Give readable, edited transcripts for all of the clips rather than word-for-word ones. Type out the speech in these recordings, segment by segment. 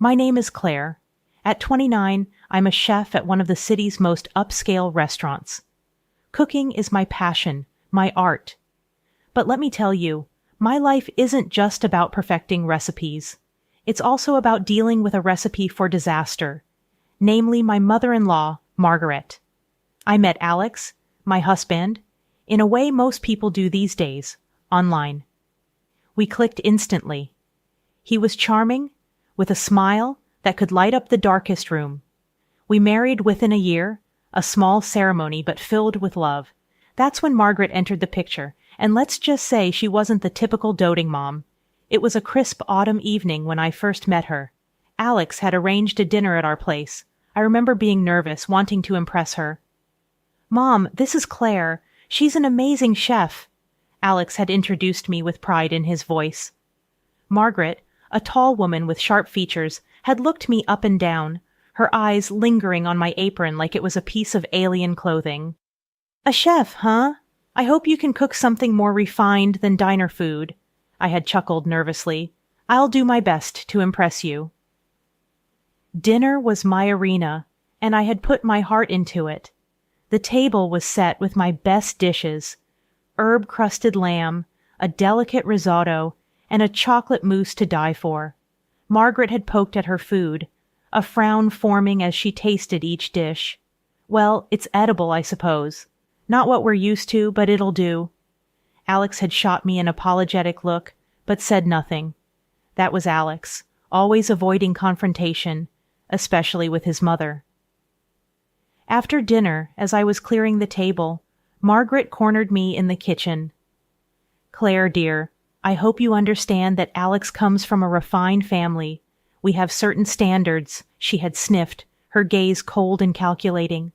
My name is Claire. At 29, I'm a chef at one of the city's most upscale restaurants. Cooking is my passion, my art. But let me tell you, my life isn't just about perfecting recipes. It's also about dealing with a recipe for disaster, namely my mother-in-law, Margaret. I met Alex, my husband, in a way most people do these days, online. We clicked instantly. He was charming, with a smile that could light up the darkest room. We married within a year, a small ceremony but filled with love. That's when Margaret entered the picture, and let's just say she wasn't the typical doting mom. It was a crisp autumn evening when I first met her. Alex had arranged a dinner at our place. I remember being nervous, wanting to impress her. "Mom, this is Claire. She's an amazing chef." Alex had introduced me with pride in his voice. Margaret, a tall woman with sharp features, had looked me up and down, her eyes lingering on my apron like it was a piece of alien clothing. "A chef, huh? I hope you can cook something more refined than diner food." I had chuckled nervously. "I'll do my best to impress you." Dinner was my arena, and I had put my heart into it. The table was set with my best dishes: herb-crusted lamb, a delicate risotto, and a chocolate mousse to die for. Margaret had poked at her food, a frown forming as she tasted each dish. "Well, it's edible, I suppose. Not what we're used to, but it'll do." Alex had shot me an apologetic look, but said nothing. That was Alex, always avoiding confrontation, especially with his mother. After dinner, as I was clearing the table, Margaret cornered me in the kitchen. "Claire, dear, I hope you understand that Alex comes from a refined family. We have certain standards," she had sniffed, her gaze cold and calculating.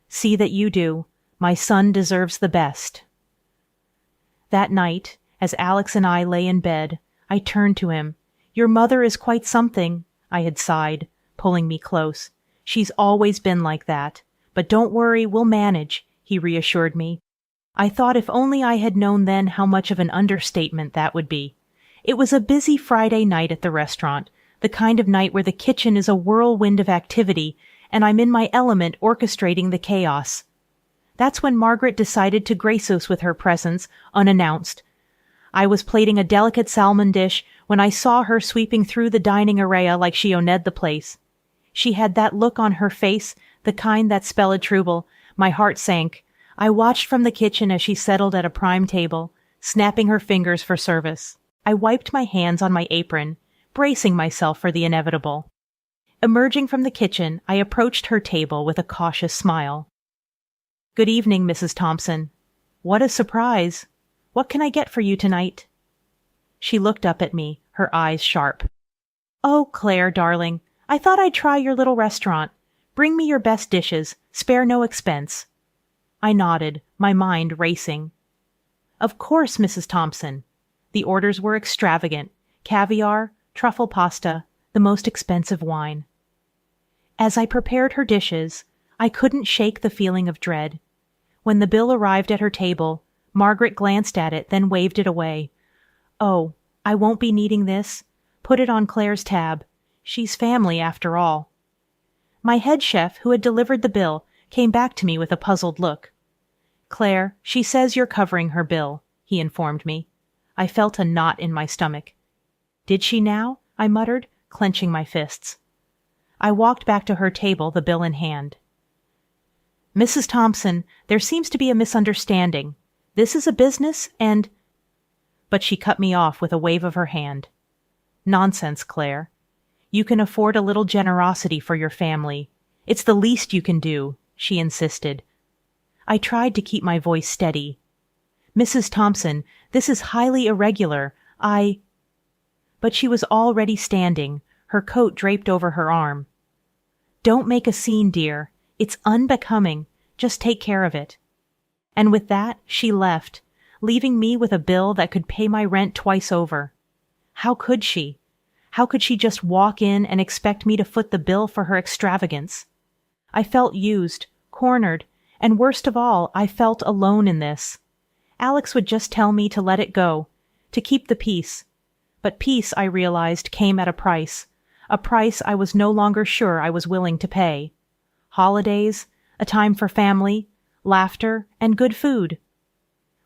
"See that you do. My son deserves the best." That night, as Alex and I lay in bed, I turned to him. "Your mother is quite something," I had sighed, pulling me close. "She's always been like that. But don't worry, we'll manage," he reassured me. I thought if only I had known then how much of an understatement that would be. It was a busy Friday night at the restaurant, the kind of night where the kitchen is a whirlwind of activity, and I'm in my element orchestrating the chaos. That's when Margaret decided to grace us with her presence, unannounced. I was plating a delicate salmon dish when I saw her sweeping through the dining area like she owned the place. She had that look on her face, the kind that spelled trouble. My heart sank. I watched from the kitchen as she settled at a prime table, snapping her fingers for service. I wiped my hands on my apron, bracing myself for the inevitable. Emerging from the kitchen, I approached her table with a cautious smile. "Good evening, Mrs. Thompson." "What a surprise. What can I get for you tonight?" She looked up at me, her eyes sharp. "Oh, Claire, darling, I thought I'd try your little restaurant. Bring me your best dishes. Spare no expense." I nodded, my mind racing. "Of course, Mrs. Thompson." The orders were extravagant: caviar, truffle pasta, the most expensive wine. As I prepared her dishes, I couldn't shake the feeling of dread. When the bill arrived at her table, Margaret glanced at it, then waved it away. "Oh, I won't be needing this. Put it on Claire's tab. She's family, after all." My head chef, who had delivered the bill, came back to me with a puzzled look. "Claire, she says you're covering her bill," he informed me. I felt a knot in my stomach. "Did she now?" I muttered, clenching my fists. I walked back to her table, the bill in hand. "Mrs. Thompson, there seems to be a misunderstanding. This is a business, and—" But she cut me off with a wave of her hand. "Nonsense, Claire. You can afford a little generosity for your family. It's the least you can do," she insisted. I tried to keep my voice steady. "Mrs. Thompson, this is highly irregular. But she was already standing, her coat draped over her arm. "Don't make a scene, dear. It's unbecoming. Just take care of it." And with that, she left, leaving me with a bill that could pay my rent twice over. How could she? How could she just walk in and expect me to foot the bill for her extravagance? I felt used, cornered, and worst of all, I felt alone in this. Alex would just tell me to let it go, to keep the peace. But peace, I realized, came at a price. a price I was no longer sure I was willing to pay. Holidays, a time for family, laughter, and good food.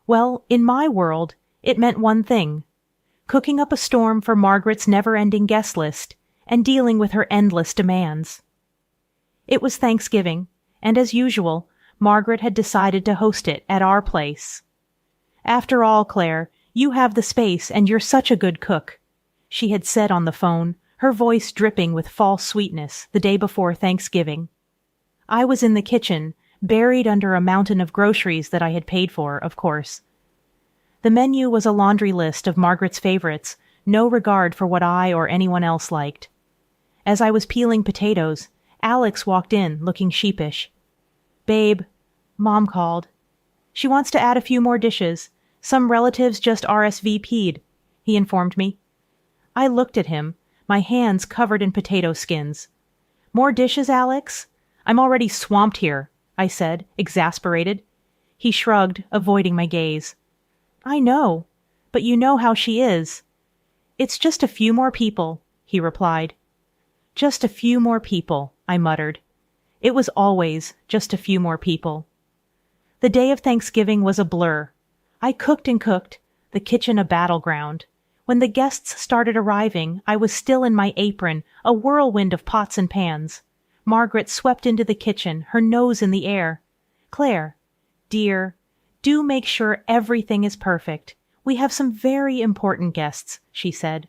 Well, in my world, it meant one thing: cooking up a storm for Margaret's never-ending guest list and dealing with her endless demands. It was Thanksgiving, and as usual, Margaret had decided to host it at our place. "After all, Claire, you have the space and you're such a good cook," she had said on the phone, her voice dripping with false sweetness the day before Thanksgiving. I was in the kitchen, buried under a mountain of groceries that I had paid for, of course. The menu was a laundry list of Margaret's favorites, no regard for what I or anyone else liked. As I was peeling potatoes, Alex walked in, looking sheepish. "Babe, Mom called. She wants to add a few more dishes. Some relatives just RSVP'd," he informed me. I looked at him, my hands covered in potato skins. "More dishes, Alex? I'm already swamped here," I said, exasperated. He shrugged, avoiding my gaze. "I know, but you know how she is." "It's just a few more people," he replied. "Just a few more people," I muttered. It was always just a few more people. The day of Thanksgiving was a blur. I cooked and cooked, the kitchen a battleground. When the guests started arriving, I was still in my apron, a whirlwind of pots and pans. Margaret swept into the kitchen, her nose in the air. "Claire, dear, do make sure everything is perfect. We have some very important guests," she said.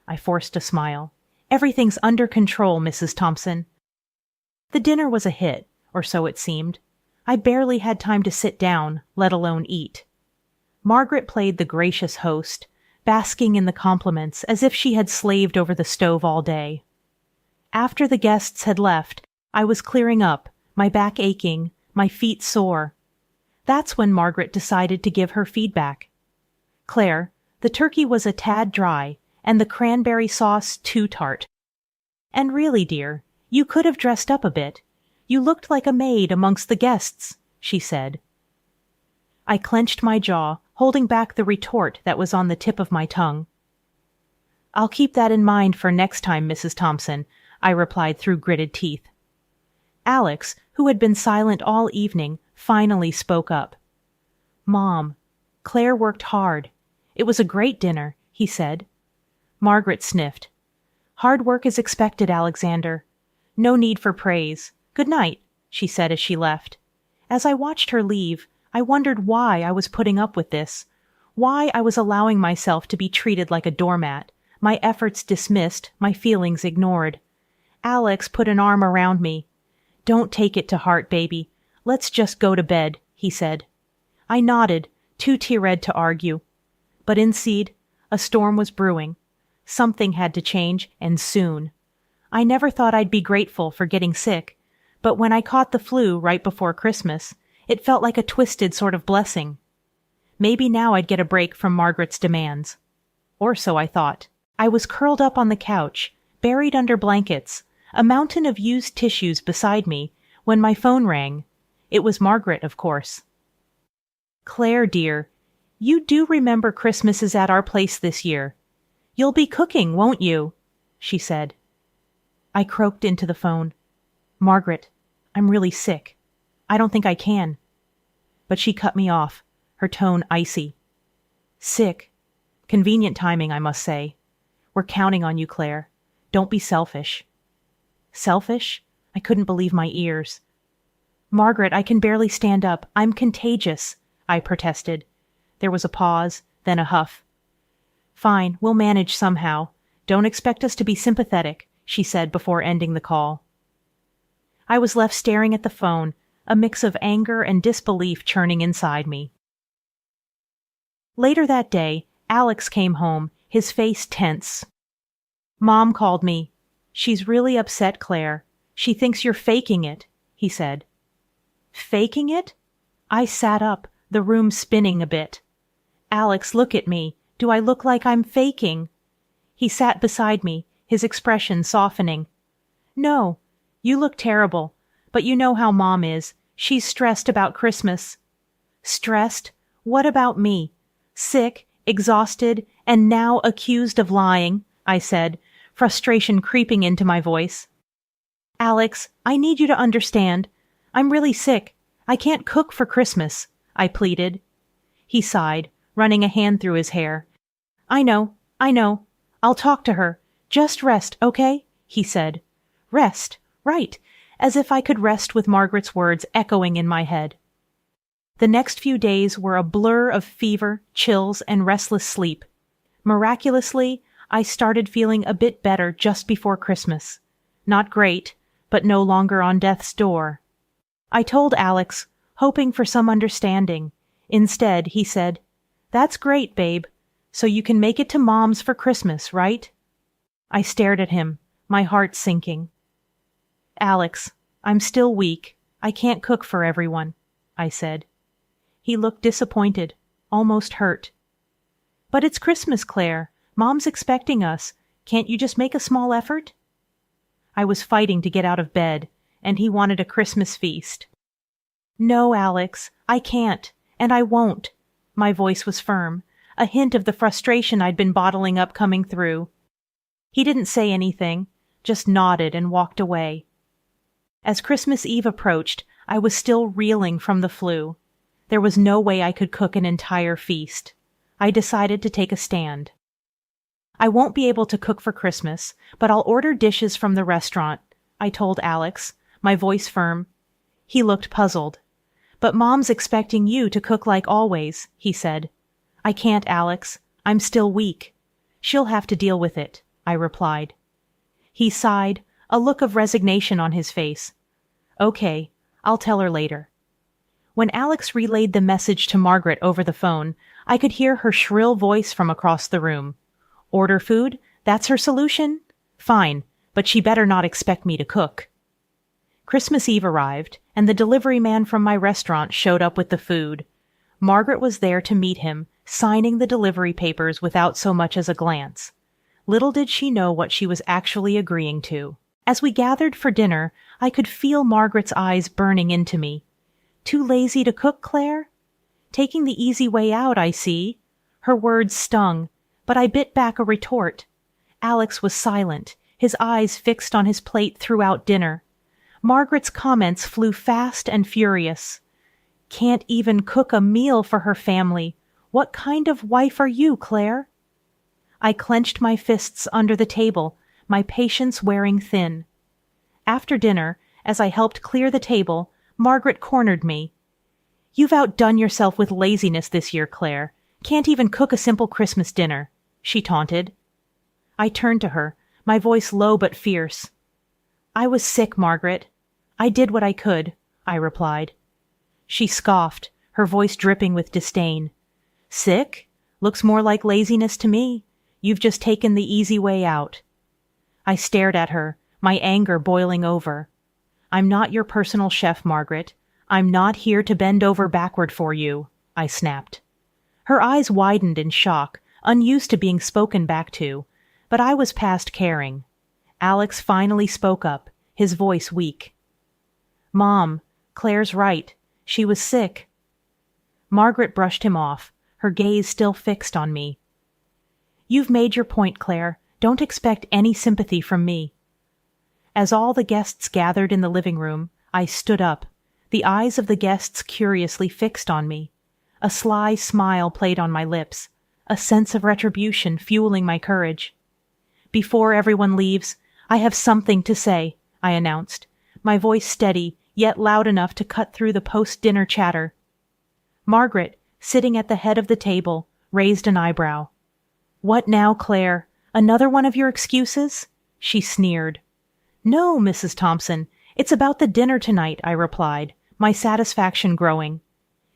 I forced a smile. "Everything's under control, Mrs. Thompson." The dinner was a hit, or so it seemed. I barely had time to sit down, let alone eat. Margaret played the gracious host, basking in the compliments as if she had slaved over the stove all day. After the guests had left, I was clearing up, my back aching, my feet sore. That's when Margaret decided to give her feedback. "Claire, the turkey was a tad dry, and the cranberry sauce too tart. And really, dear, you could have dressed up a bit. You looked like a maid amongst the guests," she said. I clenched my jaw, holding back the retort that was on the tip of my tongue. "I'll keep that in mind for next time, Mrs. Thompson," I replied through gritted teeth. Alex, who had been silent all evening, finally spoke up. "Mom, Claire worked hard. It was a great dinner," he said. Margaret sniffed. "Hard work is expected, Alexander. No need for praise. Good night," she said as she left. As I watched her leave, I wondered why I was putting up with this, why I was allowing myself to be treated like a doormat, my efforts dismissed, my feelings ignored. Alex put an arm around me. "Don't take it to heart, baby. Let's just go to bed," he said. I nodded, too tearred to argue. But inside, a storm was brewing. Something had to change, and soon. I never thought I'd be grateful for getting sick, but when I caught the flu right before Christmas, it felt like a twisted sort of blessing. Maybe now I'd get a break from Margaret's demands. Or so I thought. I was curled up on the couch, buried under blankets, a mountain of used tissues beside me, when my phone rang. It was Margaret, of course. "Claire, dear, you do remember Christmas is at our place this year. You'll be cooking, won't you?" she said. I croaked into the phone. "Margaret, I'm really sick. I don't think I can." But she cut me off, her tone icy. "Sick. Convenient timing, I must say. We're counting on you, Claire. Don't be selfish." Selfish? I couldn't believe my ears. "Margaret, I can barely stand up. I'm contagious," I protested. There was a pause, then a huff. "Fine, we'll manage somehow. Don't expect us to be sympathetic," she said before ending the call. I was left staring at the phone, a mix of anger and disbelief churning inside me. Later that day, Alex came home, his face tense. "Mom called me. She's really upset, Claire. She thinks you're faking it," he said. "Faking it?" I sat up, the room spinning a bit. "Alex, look at me. Do I look like I'm faking?" He sat beside me, his expression softening. "No, you look terrible, but you know how Mom is. She's stressed about Christmas." "Stressed? What about me? Sick, exhausted, and now accused of lying," I said, frustration creeping into my voice. "Alex, I need you to understand. I'm really sick. I can't cook for Christmas," I pleaded. He sighed, running a hand through his hair. I know. I'll talk to her. Just rest, okay?" he said. Rest, right, as if I could rest with Margaret's words echoing in my head. The next few days were a blur of fever, chills, and restless sleep. Miraculously, I started feeling a bit better just before Christmas. Not great, but no longer on death's door. I told Alex, hoping for some understanding. Instead, he said, "That's great, babe. So you can make it to Mom's for Christmas, right?" I stared at him, my heart sinking. "Alex, I'm still weak. I can't cook for everyone," I said. He looked disappointed, almost hurt. "But it's Christmas, Claire. Mom's expecting us. Can't you just make a small effort?" I was fighting to get out of bed, and he wanted a Christmas feast. "No, Alex, I can't, and I won't." My voice was firm, a hint of the frustration I'd been bottling up coming through. He didn't say anything, just nodded and walked away. As Christmas Eve approached, I was still reeling from the flu. There was no way I could cook an entire feast. I decided to take a stand. "I won't be able to cook for Christmas, but I'll order dishes from the restaurant," I told Alex, my voice firm. He looked puzzled. "But Mom's expecting you to cook like always," he said. "I can't, Alex. I'm still weak." "She'll have to deal with it," I replied. He sighed, a look of resignation on his face. "Okay, I'll tell her later." When Alex relayed the message to Margaret over the phone, I could hear her shrill voice from across the room. "Order food? That's her solution? Fine, but she better not expect me to cook." Christmas Eve arrived, and the delivery man from my restaurant showed up with the food. Margaret was there to meet him, signing the delivery papers without so much as a glance. Little did she know what she was actually agreeing to. As we gathered for dinner, I could feel Margaret's eyes burning into me. "Too lazy to cook, Claire?" "Taking the easy way out, I see." Her words stung, but I bit back a retort. Alex was silent, his eyes fixed on his plate throughout dinner. Margaret's comments flew fast and furious. "Can't even cook a meal for her family. What kind of wife are you, Claire?" I clenched my fists under the table, my patience wearing thin. After dinner, as I helped clear the table, Margaret cornered me. "You've outdone yourself with laziness this year, Claire. Can't even cook a simple Christmas dinner," she taunted. I turned to her, my voice low but fierce. "I was sick, Margaret. I did what I could," I replied. She scoffed, her voice dripping with disdain. "Sick? Looks more like laziness to me. You've just taken the easy way out." I stared at her, my anger boiling over. "I'm not your personal chef, Margaret. I'm not here to bend over backward for you," I snapped. Her eyes widened in shock, unused to being spoken back to, but I was past caring. Alex finally spoke up, his voice weak. "Mom, Claire's right. She was sick." Margaret brushed him off, her gaze still fixed on me. "You've made your point, Claire. Don't expect any sympathy from me." As all the guests gathered in the living room, I stood up, the eyes of the guests curiously fixed on me. A sly smile played on my lips, a sense of retribution fueling my courage. "Before everyone leaves, I have something to say," I announced, my voice steady, yet loud enough to cut through the post-dinner chatter. Margaret, sitting at the head of the table, raised an eyebrow. "What now, Claire? Another one of your excuses?" She sneered. "No, Mrs. Thompson, it's about the dinner tonight," I replied, my satisfaction growing.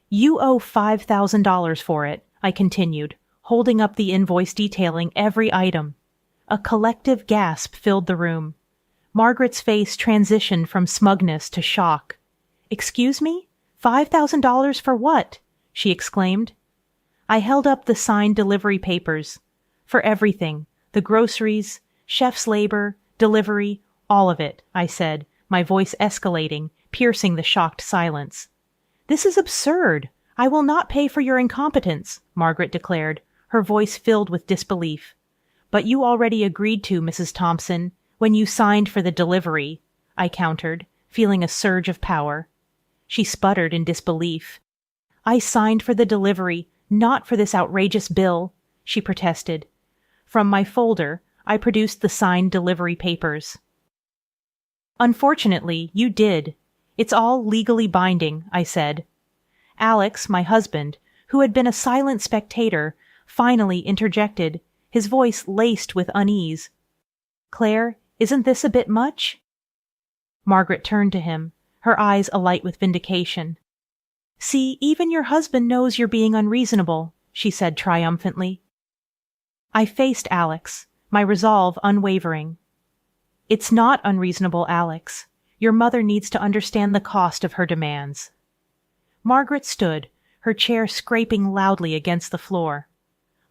"You owe $5,000 for it," I continued, holding up the invoice detailing every item. A collective gasp filled the room. Margaret's face transitioned from smugness to shock. "Excuse me? $5,000 for what?" she exclaimed. I held up the signed delivery papers. "For everything, the groceries, chef's labor, delivery, all of it," I said, my voice escalating, piercing the shocked silence. "This is absurd. I will not pay for your incompetence," Margaret declared, her voice filled with disbelief. But you already agreed to, Mrs. Thompson, when you signed for the delivery, I countered, feeling a surge of power. She sputtered in disbelief. I signed for the delivery, not for this outrageous bill, she protested. From my folder, I produced the signed delivery papers. Unfortunately, you did. It's all legally binding, I said. Alex, my husband, who had been a silent spectator, finally interjected, his voice laced with unease. Claire, isn't this a bit much? Margaret turned to him, her eyes alight with vindication. See, even your husband knows you're being unreasonable, she said triumphantly. I faced Alex, my resolve unwavering. It's not unreasonable, Alex. Your mother needs to understand the cost of her demands. Margaret stood, her chair scraping loudly against the floor.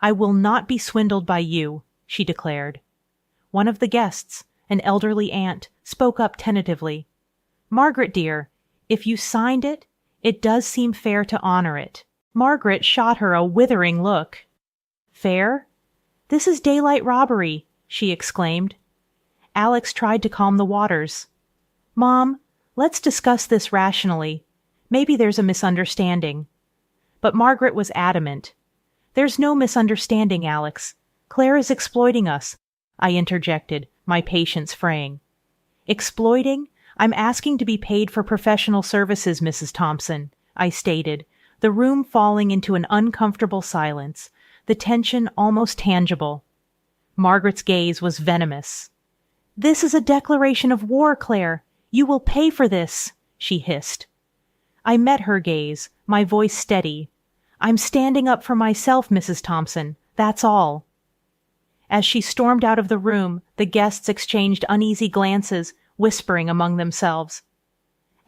I will not be swindled by you, she declared. One of the guests, an elderly aunt, spoke up tentatively. Margaret, dear, if you signed it, it does seem fair to honor it. Margaret shot her a withering look. Fair? This is daylight robbery, she exclaimed. Alex tried to calm the waters. Mom, let's discuss this rationally. Maybe there's a misunderstanding. But Margaret was adamant. There's no misunderstanding, Alex. Claire is exploiting us, I interjected, my patience fraying. Exploiting? I'm asking to be paid for professional services, Mrs. Thompson, I stated, the room falling into an uncomfortable silence, the tension almost tangible. Margaret's gaze was venomous. This is a declaration of war, Claire. You will pay for this, she hissed. I met her gaze, my voice steady. I'm standing up for myself, Mrs. Thompson. That's all. As she stormed out of the room, the guests exchanged uneasy glances, whispering among themselves.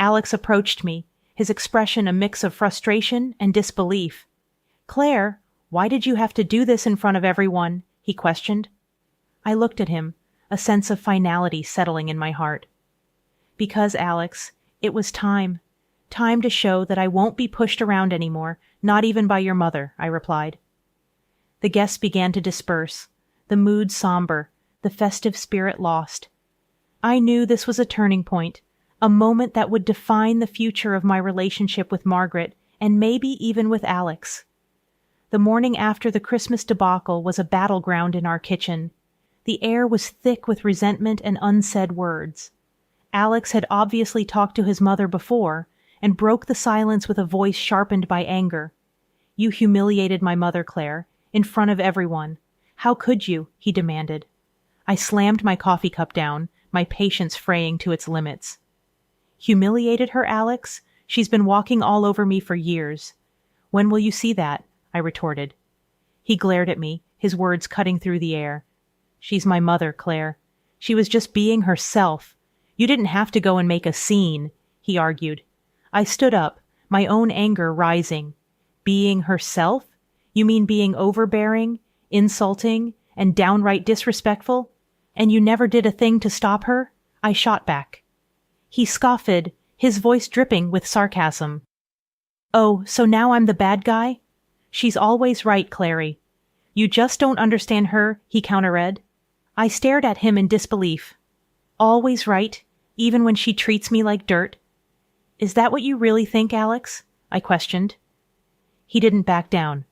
Alex approached me, his expression a mix of frustration and disbelief. Claire, why did you have to do this in front of everyone? He questioned. I looked at him, a sense of finality settling in my heart. Because, Alex, it was time. Time to show that I won't be pushed around anymore, not even by your mother, I replied. The guests began to disperse, the mood somber, the festive spirit lost. I knew this was a turning point, a moment that would define the future of my relationship with Margaret and maybe even with Alex. The morning after the Christmas debacle was a battleground in our kitchen. The air was thick with resentment and unsaid words. Alex had obviously talked to his mother before and broke the silence with a voice sharpened by anger. You humiliated my mother, Claire, in front of everyone. How could you? He demanded. I slammed my coffee cup down, my patience fraying to its limits. Humiliated her, Alex? She's been walking all over me for years. When will you see that? I retorted. He glared at me, his words cutting through the air. She's my mother, Claire. She was just being herself. You didn't have to go and make a scene, he argued. I stood up, my own anger rising. Being herself? You mean being overbearing, insulting, and downright disrespectful? And you never did a thing to stop her? I shot back. He scoffed, his voice dripping with sarcasm. Oh, so now I'm the bad guy? She's always right, Clary. You just don't understand her, he counter-read. I stared at him in disbelief. Always right, even when she treats me like dirt. Is that what you really think, Alex? I questioned. He didn't back down.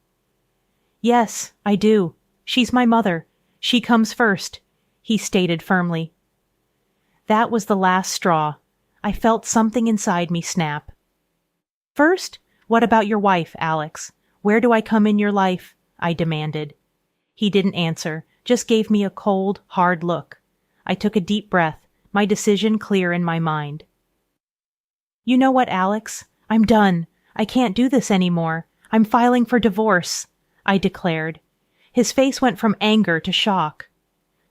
Yes, I do. She's my mother. She comes first, he stated firmly. That was the last straw. I felt something inside me snap. First, what about your wife, Alex? Where do I come in your life? I demanded. He didn't answer, just gave me a cold, hard look. I took a deep breath, my decision clear in my mind. You know what, Alex? I'm done. I can't do this anymore. I'm filing for divorce, I declared. His face went from anger to shock.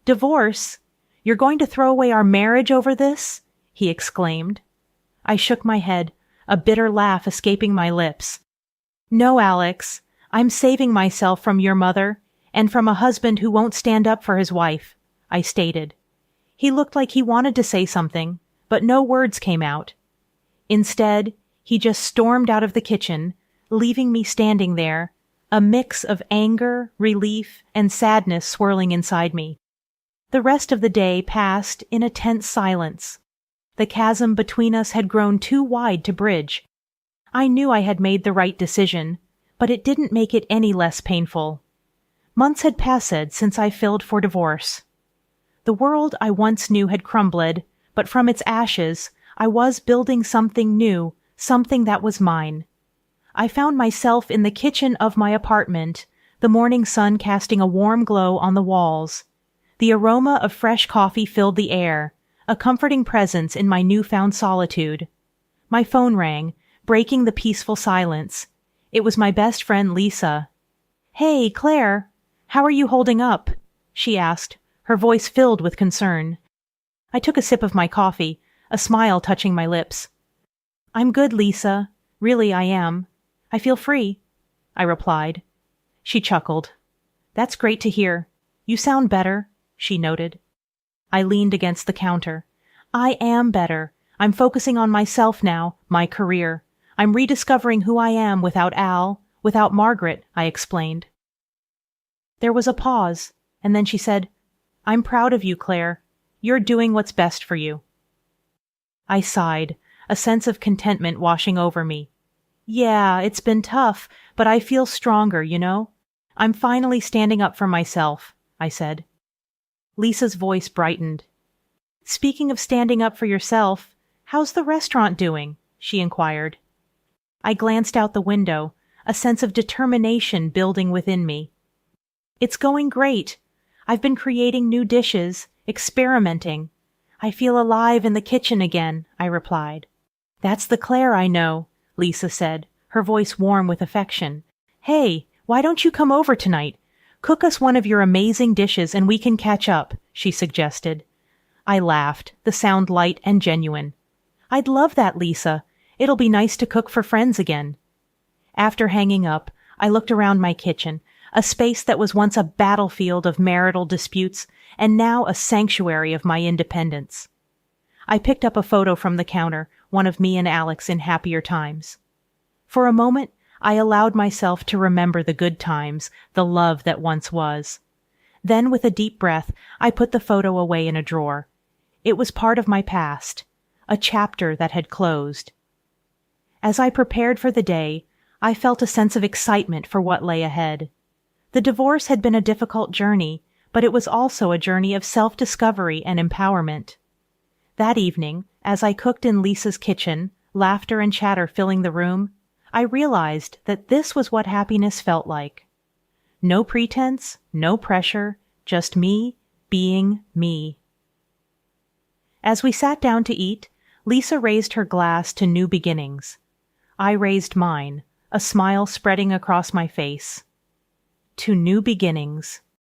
Divorce? You're going to throw away our marriage over this? He exclaimed. I shook my head, a bitter laugh escaping my lips. No, Alex. I'm saving myself from your mother and from a husband who won't stand up for his wife, I stated. He looked like he wanted to say something, but no words came out. Instead, he just stormed out of the kitchen, leaving me standing there, a mix of anger, relief, and sadness swirling inside me. The rest of the day passed in a tense silence. The chasm between us had grown too wide to bridge. I knew I had made the right decision, but it didn't make it any less painful. Months had passed since I filed for divorce. The world I once knew had crumbled, but from its ashes, I was building something new, something that was mine. I found myself in the kitchen of my apartment, the morning sun casting a warm glow on the walls. The aroma of fresh coffee filled the air, a comforting presence in my newfound solitude. My phone rang, breaking the peaceful silence. It was my best friend Lisa. "Hey, Claire, how are you holding up?" she asked, her voice filled with concern. I took a sip of my coffee, a smile touching my lips. "I'm good, Lisa. Really, I am. I feel free," I replied. She chuckled. "That's great to hear. You sound better," she noted. I leaned against the counter. "I am better. I'm focusing on myself now, my career. I'm rediscovering who I am without Al, without Margaret," I explained. There was a pause, and then she said, "I'm proud of you, Claire. You're doing what's best for you." I sighed, a sense of contentment washing over me. "Yeah, it's been tough, but I feel stronger, you know? I'm finally standing up for myself," I said. Lisa's voice brightened. "Speaking of standing up for yourself, how's the restaurant doing?" she inquired. I glanced out the window, a sense of determination building within me. "It's going great. I've been creating new dishes, experimenting. I feel alive in the kitchen again," I replied. "That's the Claire I know," Lisa said, her voice warm with affection. "Hey, why don't you come over tonight? Cook us one of your amazing dishes and we can catch up," she suggested. I laughed, the sound light and genuine. "I'd love that, Lisa. It'll be nice to cook for friends again." After hanging up, I looked around my kitchen, a space that was once a battlefield of marital disputes and now a sanctuary of my independence. I picked up a photo from the counter, one of me and Alex in happier times. For a moment, I allowed myself to remember the good times, the love that once was. Then, with a deep breath, I put the photo away in a drawer. It was part of my past, a chapter that had closed. As I prepared for the day, I felt a sense of excitement for what lay ahead. The divorce had been a difficult journey, but it was also a journey of self-discovery and empowerment. That evening, as I cooked in Lisa's kitchen, laughter and chatter filling the room, I realized that this was what happiness felt like. No pretense, no pressure, just me being me. As we sat down to eat, Lisa raised her glass to new beginnings. I raised mine, a smile spreading across my face. To new beginnings.